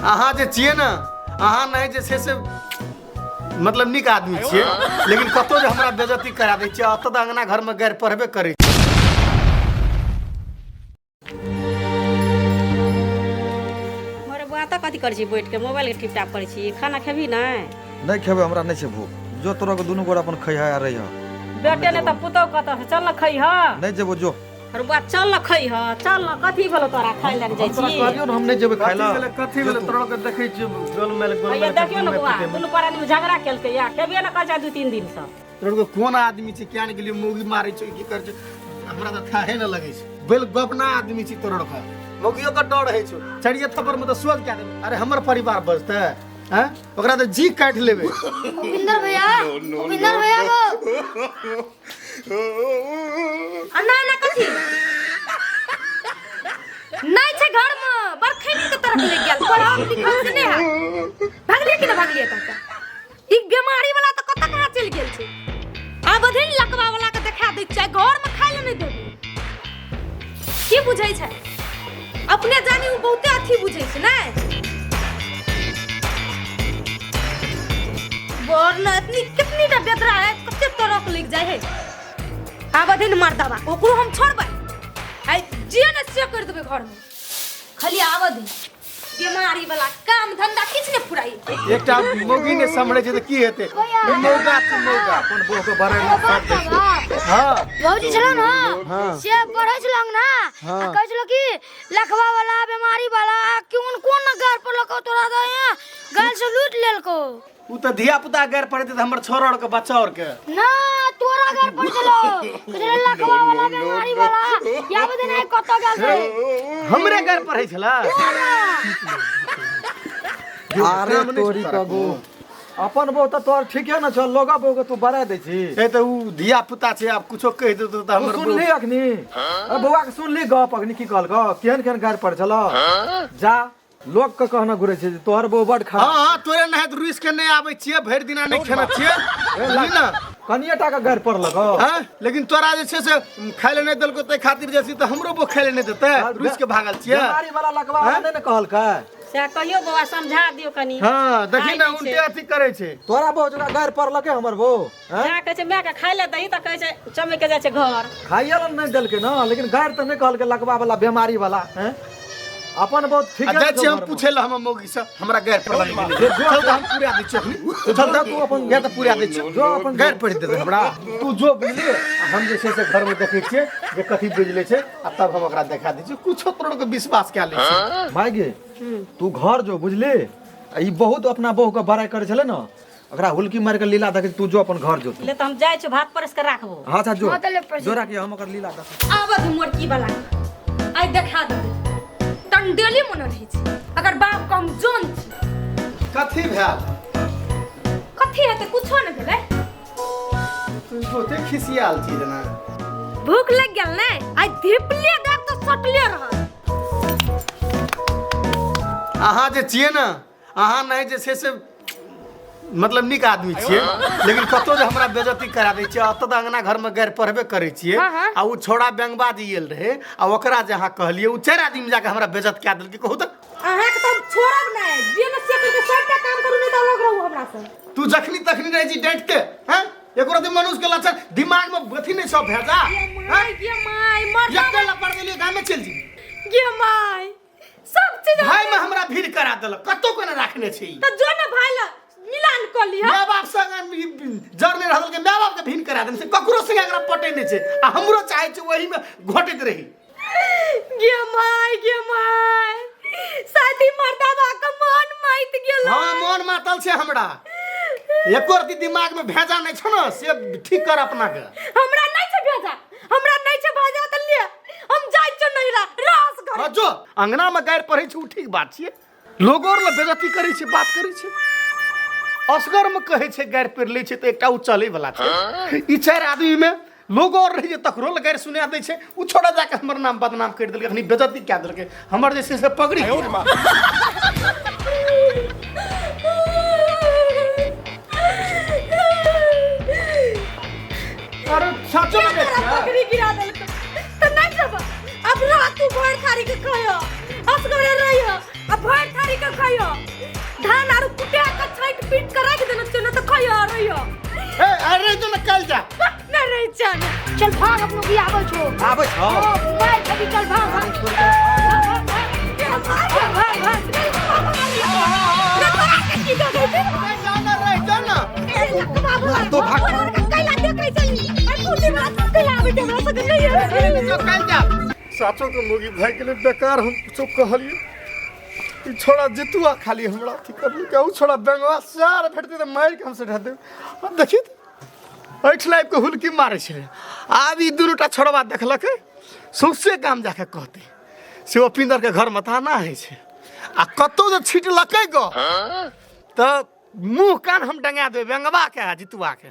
अहाँ जे छियै ने अहाँ नहीं जे छै से मतलब नीक आदमी छियै, लेकिन कतौ जे हमरा बेइज्जती करा दै छियै, अतऽ अंगना घर में गैर पढ़बे करै छी। मोरे बुआ तऽ कथी करै छी बैठ के मोबाइल के टिप टाप करै छी, खाना खेबी नहीं खेबे, हमरा नहीं छै भूख। जो तोरा के दुनू गोरा अपन खैहा आ रही बेटे ने तऽ पुतौ कतऽ से चल न खैह। नहीं जेबो जो। अरे बुआ चल न खैह, चल न कथी भेलो तोरा खाइ ले जाइ छी। कहलियो न हम नहीं जेबे खाइला। कथी भेलै तोरा के देखै छियै गोलमेल ये देखियो न बुआ दुनू परानी में झगड़ा केलकै या खेबे न कचा 2-3 दिन से। तोरा के कोन आदमी छै किया ने गेलियो मौगी मारै छै की कर छै, हमरा तऽ थाहे न लगै छै। बेल गपना आदमी छी तोरा का मौगियो के डर है छौ, चढ़िए थप्पड़ में तो सोच क्या दे। अरे हमर परिवार बचते हैं, ओकरा तो जी काट लेबे। उपिंदर भैया वो अन्ना ना कथी नहीं छे घर में बरखैनी के तरफ ले गेल पढ़ाओ लिखाओ से नहीं है भागलिए कि ना भागलिए काका ई बीमारी वाला तो कत कहां चल गेल छे। आब अधीन लकवा वाला के देखा दै छै, घर में खाइ ले नहीं देबे की बुझै छै, अपने जानी उ बहुते अथी बुझै छै नै। बोर्न इतनी कितनी टा बेदरा है, कते तरक लग जाए है। आब दिन मार दवा ओकरो हम छोड़बै, आई जे न से कर देबे घर में, खाली आब दिन बीमारी वाला काम धंधा किछ ने फुराई। एकटा मौगी ने समझे छै त की हेते, मौगा त मौगा अपन बो के बारे में फाट दे। हां भौजी छलो ना से पढ़ै छलंग ना, कहै छलो कि लखवा वाला बीमारी वाला कोन कोन घर पर लको तोरा दे गाल से लूट लेलको। उ त धिया पुता गैर पढ़ते त हमर छोरा और के बच्चा और के ना तोरा घर पर चलो कजरा लखवा वाला बीमारी वाला या बदे नहीं कत गेल रे हमरे गैर पढ़ै छला। अरे तोरी कगो अपन बो त तोर ठीके न छ, लोगा बो के तू बड़ा दे छी। ए त उ धिया पुता छै, अब कुछो कह दे त हमर सुन ली अखनी बउआ के सुन ली गप अखनी की कहल ग केहन केहन गार पड़ चलो जा लोग के कहना घुरे छै तोहर बो बड खा। हां तोरे नहे रुइस के नहीं आबै छियै, भरि दिना नहीं खेना छियै ली ना कनिया टा के गार पड़ लगो। हां लेकिन तोरा जे छै से खाइ ले नहीं देलको त खातिर जैसी त हमरो बो खाइ ले नहीं देते, रुइस के भागल छियै। बीमारी वाला लगवा नहीं न कहल का से कहियो बउआ समझा दियो कनी। हां देखी ना उल्टे अथी करे छै। तोरा बो जरा गार पड़ लगे हमर बो जा कहै छै मैं के खाइ ले दही त कहै छै चमे के जाय छै घर। खाइया ल नहीं देल के न, लेकिन गार त नहीं कहल के लगवा वाला बीमारी वाला हैं अपन बहुत ठीक है। जाय छी हम पूछे ल हम मौगी से हमरा गैर पढ़ल गेलै, चल त हम पूरा दै छी अखनी, चल त तू अपन गैर त पूरा दै छी, जो अपन गैर पढ़ि दे हमरा तू जो बुझली। हम जे छै से घर में देखै छियै जे कथी बुझले छै आ तब हम ओकरा देखा दै छी, कुछो तोरा के विश्वास क्या ले छै। भाई गे तू घर जो बुझली, ई बहुत अपना बहू के बड़ाई करे छले न, ओकरा हुलकी मार के लीला देखे तू जो अपन घर जो। ले त हम जाय छी भात परस के राखबो। हां था जो जोरा के हम ओकर लीला देख आबद मोरकी वाला आई देखा दे टंडेली मन रही छी, अगर बाप कम जोन छी कथी भेल कथी हेते कुछो न भेले। तू सोते खिसियाल छी ना, भूख लग गेल ने आई धीपले देख तो सटले रह। अहाँ जे छियै ना अहाँ नहीं जे छै से मतलब नीक आदमी छियै, लेकिन कतौ जे हमरा बेइज्जती करा दै छियै, अतऽ अंगना घर में गैर पढ़बे करै छियै। आ उ छोड़ा बैंगबाजी आयल रहे आ ओकरा जे अहाँ कहलिए उ 4 आदमी जाके हमरा बेइज्जत कए देलकै। कहू त अहाँ के हम छोड़ब नहीं, जे न से करके सबटा काम करू नहीं त अलग रहू हमरा से। तू जखनी तखनी रह जी डांटते हैं, एको रति मनुष्य के लक्षण दिमाग में बथी नहीं सब भेजा ये माय मर यक्के लपड़ देलिए गांव में चल जी ये माय सब चीज भाई में हमरा भीड़ करा देलक, कतो को न राखने छी त जो न भाई ल मिलान कर लिया। माय बाप संग जर नहीं रहल के माय बाप के भीड़ करा देन से ककरो संग एकरा पटे नहीं छै आ हमरो चाहे छै वही में घटैत रही। गे माय शादी मर्दाबा का मन माइत गेल। हां मन मातल छै हमरा, एको रति दिमाग में भेजा नहीं छ न, से ठीक कर अपना के। हमरा नहीं छै भेजा, हमरा नहीं छै भेजा त ले हम जाय छ नहीं रास कर। हां जो अंगना में गैर पढ़ै छै उ ठीक बात छियै, लोग और ल बेइज्जती करै छै बात करै छै। असगर में कहे छै गैर पढ़ ले छै त एकटा उ चले वाला छै। ई 4 आदमी में लोग और रही जे तकरो ल गैर सुना दै छै, उ छोड़ा जाके हमर नाम बदनाम कर देलकै, अखनी बेइज्जती क्या देलकै हमर जे छै से पगड़ी। अरे सचो में पकड़ी गिरा देलक त नहीं जब अब रात तू भर थारी के खयो असगरे रहियो अब भर थारी के खयो चल भाग अपनो की आबै छो आबै छौ मार कभी चल भाग भाग तो भाग साचो के मुगी भाई के लिए बेकार हम कुछ कहलिए ई छोड़ा जितुआ खाली हमरा अथी करली के उ छोड़ा बेंगवा सार फेटते त मार के हमसे ढा दे अब देखिए ऐठ लाइफ के हुलकी मारे छे आब ई दुनुटा छोड़वा देखलक सुसे काम जाके कहते से ओ पिंदर के घर में ताना है छे आ कतो जे छीट लकै गो त मुंह कान हम डंगा दे बेंगवा के जितुआ के